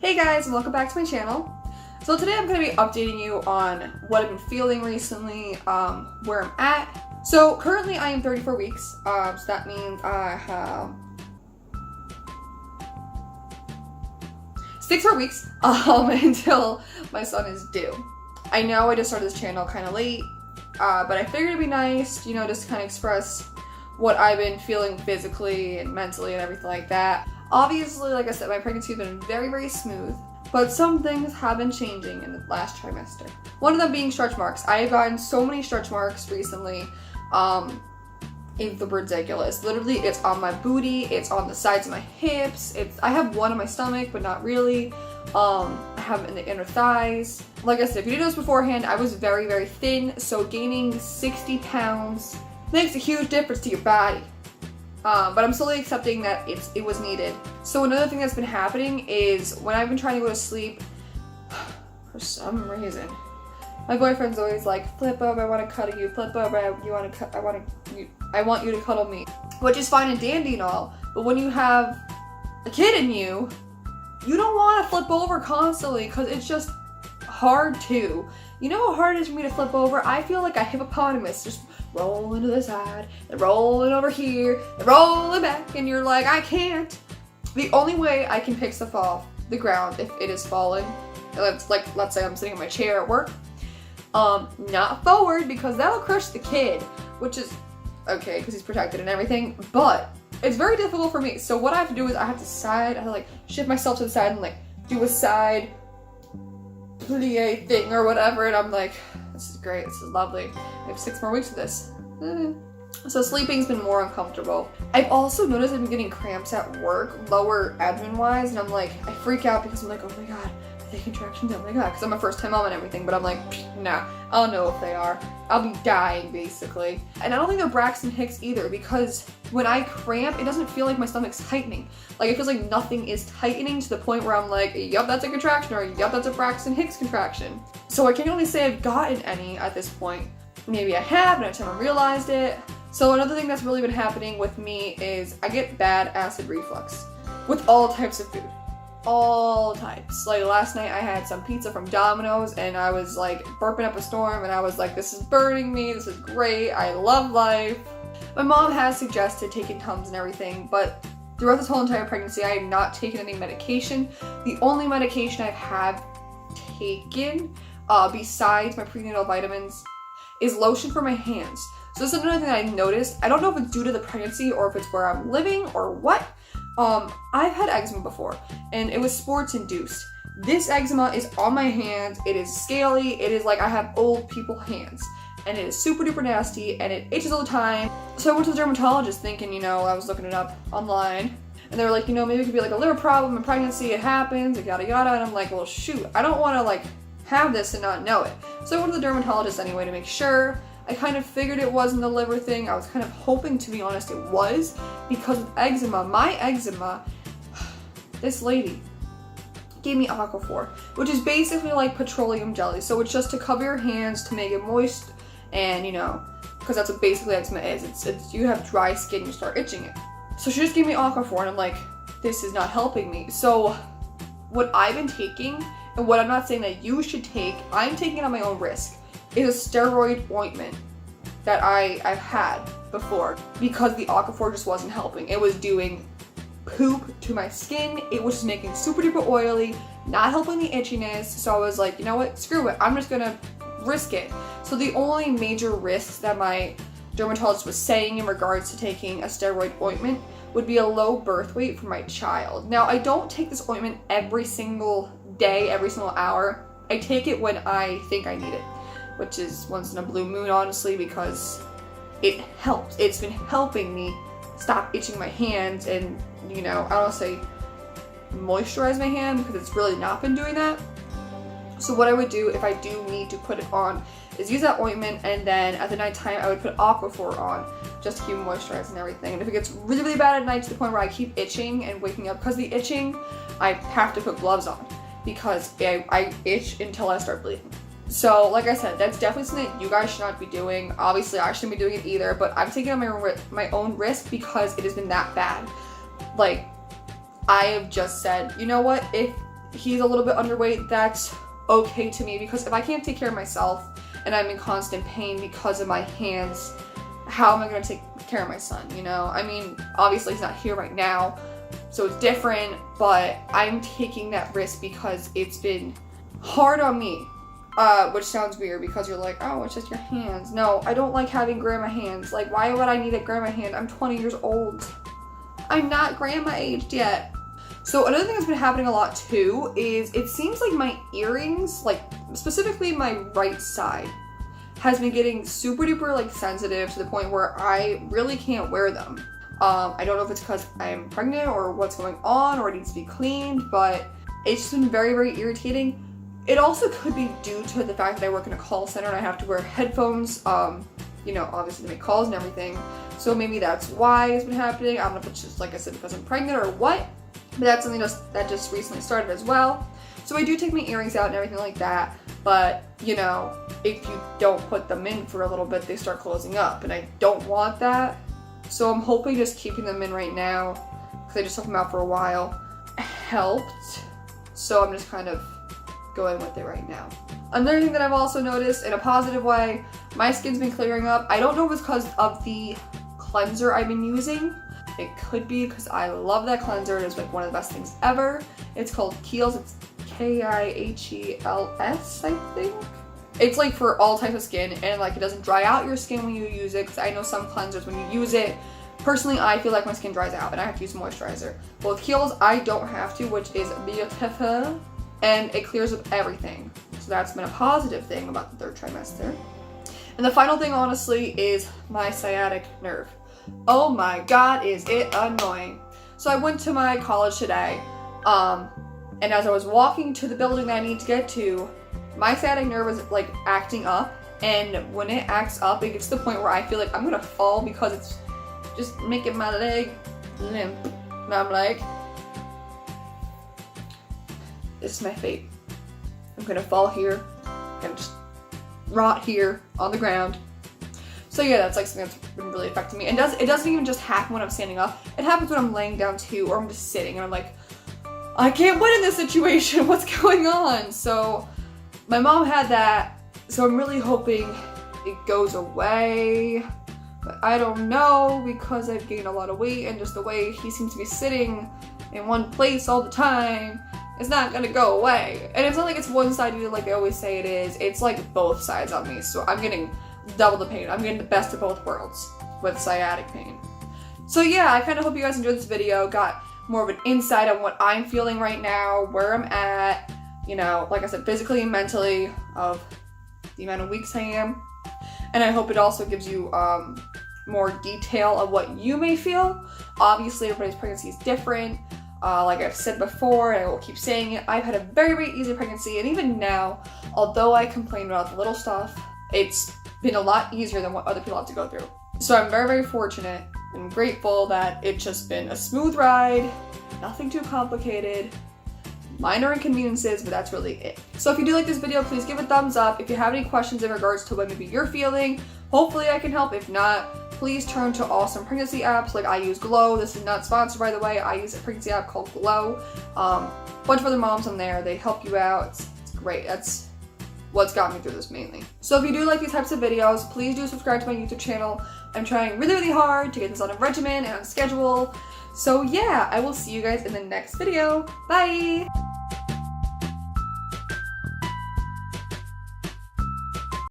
Hey guys, and welcome back to my channel. So today I'm going to be updating you on what I've been feeling recently, where I'm at. So currently I am 34 weeks, so that means I have 6 more weeks until my son is due. I know I just started this channel kind of late, but I figured it'd be nice, you know, just to kind of express what I've been feeling physically and mentally and everything like that. Obviously, like I said, my pregnancy has been very, very smooth, but some things have been changing in the last trimester. One of them being stretch marks. I have gotten so many stretch marks recently. It's ridiculous. Literally, it's on my booty, it's on the sides of my hips, I have one on my stomach, but not really. I have it in the inner thighs. Like I said, if you didn't know this beforehand, I was very, very thin, so gaining 60 pounds makes a huge difference to your body. But I'm slowly accepting that it was needed. So another thing that's been happening is when I've been trying to go to sleep, for some reason, my boyfriend's always like, flip over, I want to cuddle you, flip over, I want you to cuddle me. Which is fine and dandy and all, but when you have a kid in you, you don't want to flip over constantly because it's just hard to. You know how hard it is for me to flip over? I feel like a hippopotamus, just rolling to the side, and rolling over here, and rolling back, and you're like, I can't. The only way I can pick stuff off the ground if it is falling, let's say I'm sitting in my chair at work, not forward because that'll crush the kid, which is okay because he's protected and everything, but it's very difficult for me. So what I have to do is I have to like shift myself to the side and like do a side plie thing or whatever, and I'm like, this is great, this is lovely. I have 6 more weeks of this. So sleeping's been more uncomfortable. I've also noticed I've been getting cramps at work, lower abdomen wise, and I'm like, I freak out because I'm like, oh my god, are they contractions? Oh my god, because I'm a first time mom and everything, but I'm like, nah, I don't know if they are. I'll be dying basically. And I don't think they're Braxton Hicks either, because when I cramp, it doesn't feel like my stomach's tightening. Like it feels like nothing is tightening to the point where I'm like, yup, that's a contraction, or yup, that's a Braxton Hicks contraction. So I can't really say I've gotten any at this point. Maybe I have, and I haven't realized it. So another thing that's really been happening with me is I get bad acid reflux with all types of food. All types. Like last night I had some pizza from Domino's and I was like burping up a storm and I was like, this is burning me, this is great, I love life. My mom has suggested taking Tums and everything, but throughout this whole entire pregnancy I have not taken any medication. The only medication I have taken besides my prenatal vitamins is lotion for my hands. So this is another thing that I noticed. I don't know if it's due to the pregnancy or if it's where I'm living or what. I've had eczema before and it was sports induced. This eczema is on my hands. It is scaly. It is like I have old people hands and it is super duper nasty and it itches all the time. So I went to the dermatologist thinking, you know, I was looking it up online and they were like, you know, maybe it could be like a liver problem in pregnancy. It happens, yada yada. And I'm like, well, shoot, I don't want to like have this and not know it. So I went to the dermatologist anyway to make sure. I kind of figured it wasn't the liver thing. I was kind of hoping, to be honest, it was, because with eczema, my eczema, this lady gave me Aquaphor, which is basically like petroleum jelly. So it's just to cover your hands to make it moist, and you know, because that's what basically eczema is. It's you have dry skin, you start itching it. So she just gave me Aquaphor, and I'm like, this is not helping me. So what I've been taking, and what I'm not saying that you should take, I'm taking it on my own risk, is a steroid ointment that I've had before because the Aquaphor just wasn't helping. It was doing poop to my skin. It was just making super duper oily, not helping the itchiness. So I was like, you know what, screw it. I'm just gonna risk it. So the only major risks that my dermatologist was saying in regards to taking a steroid ointment would be a low birth weight for my child. Now I don't take this ointment every single day, every single hour. I take it when I think I need it, which is once in a blue moon, honestly, because it helps. It's been helping me stop itching my hands and, you know, I don't want to say moisturize my hand because it's really not been doing that. So what I would do if I do need to put it on is use that ointment, and then at the nighttime I would put Aquaphor on just to keep moisturized and everything. And if it gets really, really bad at night to the point where I keep itching and waking up because the itching, I have to put gloves on because I itch until I start bleeding. So like I said, that's definitely something that you guys should not be doing. Obviously I shouldn't be doing it either, but I'm taking it on my own risk because it has been that bad. Like, I have just said, you know what, if he's a little bit underweight, that's okay to me, because if I can't take care of myself and I'm in constant pain because of my hands, how am I going to take care of my son, you know? I mean, obviously he's not here right now, so it's different, but I'm taking that risk because it's been hard on me. Which sounds weird because you're like, oh, it's just your hands. No, I don't like having grandma hands. Like, why would I need a grandma hand? I'm 20 years old. I'm not grandma aged yet. So another thing that's been happening a lot too is it seems like my earrings, like specifically my right side, has been getting super duper like sensitive to the point where I really can't wear them. I don't know if it's because I'm pregnant or what's going on or it needs to be cleaned, but it's just been very, very irritating. It also could be due to the fact that I work in a call center and I have to wear headphones, you know, obviously to make calls and everything. So maybe that's why it's been happening. I don't know if it's just, like I said, because I'm pregnant or what, but that's something that just recently started as well. So I do take my earrings out and everything like that, but, you know, if you don't put them in for a little bit, they start closing up, and I don't want that. So I'm hoping just keeping them in right now, because I just took them out for a while, helped. So I'm just kind of going with it right now. Another thing that I've also noticed in a positive way, my skin's been clearing up. I don't know if it's because of the cleanser I've been using. It could be because I love that cleanser. It is like one of the best things ever. It's called Kiehl's. It's K-I-H-E-L-S, I think. It's like for all types of skin, and like it doesn't dry out your skin when you use it, because I know some cleansers when you use it, personally I feel like my skin dries out and I have to use moisturizer. But with Kiehl's I don't have to, which is beautiful, and it clears up everything. So that's been a positive thing about the third trimester. And the final thing honestly is my sciatic nerve. Oh my god, is it annoying. So I went to my college today, and as I was walking to the building that I need to get to, my sciatic nerve was like acting up, and when it acts up, it gets to the point where I feel like I'm gonna fall because it's just making my leg limp. And I'm like, this is my fate. I'm gonna fall here, I'm gonna just rot here on the ground. So yeah, that's like something that's been really affecting me. And it doesn't even just happen when I'm standing up. It happens when I'm laying down too, or I'm just sitting and I'm like, I can't win in this situation, what's going on? So my mom had that, so I'm really hoping it goes away. But I don't know, because I've gained a lot of weight, and just the way he seems to be sitting in one place all the time, it's not gonna go away. And it's not like it's one side either like they always say it is. It's like both sides on me, so I'm getting double the pain. I'm getting the best of both worlds with sciatic pain. So yeah, I kind of hope you guys enjoyed this video, got more of an insight on what I'm feeling right now, where I'm at, you know, like I said, physically and mentally, of the amount of weeks I am. And I hope it also gives you more detail of what you may feel. Obviously, everybody's pregnancy is different. Like I've said before, and I will keep saying it, I've had a very, very easy pregnancy, and even now, although I complain about the little stuff, it's been a lot easier than what other people have to go through. So I'm very, very fortunate and grateful that it's just been a smooth ride, nothing too complicated, minor inconveniences, but that's really it. So if you do like this video, please give it a thumbs up. If you have any questions in regards to what maybe you're feeling, hopefully I can help. If not, please turn to awesome pregnancy apps. Like I use Glow. This is not sponsored, by the way. I use a pregnancy app called Glow. Bunch of other moms on there. They help you out. It's great. That's what's got me through this mainly. So if you do like these types of videos, please do subscribe to my YouTube channel. I'm trying really, really hard to get this on a regimen and on a schedule. So yeah, I will see you guys in the next video. Bye!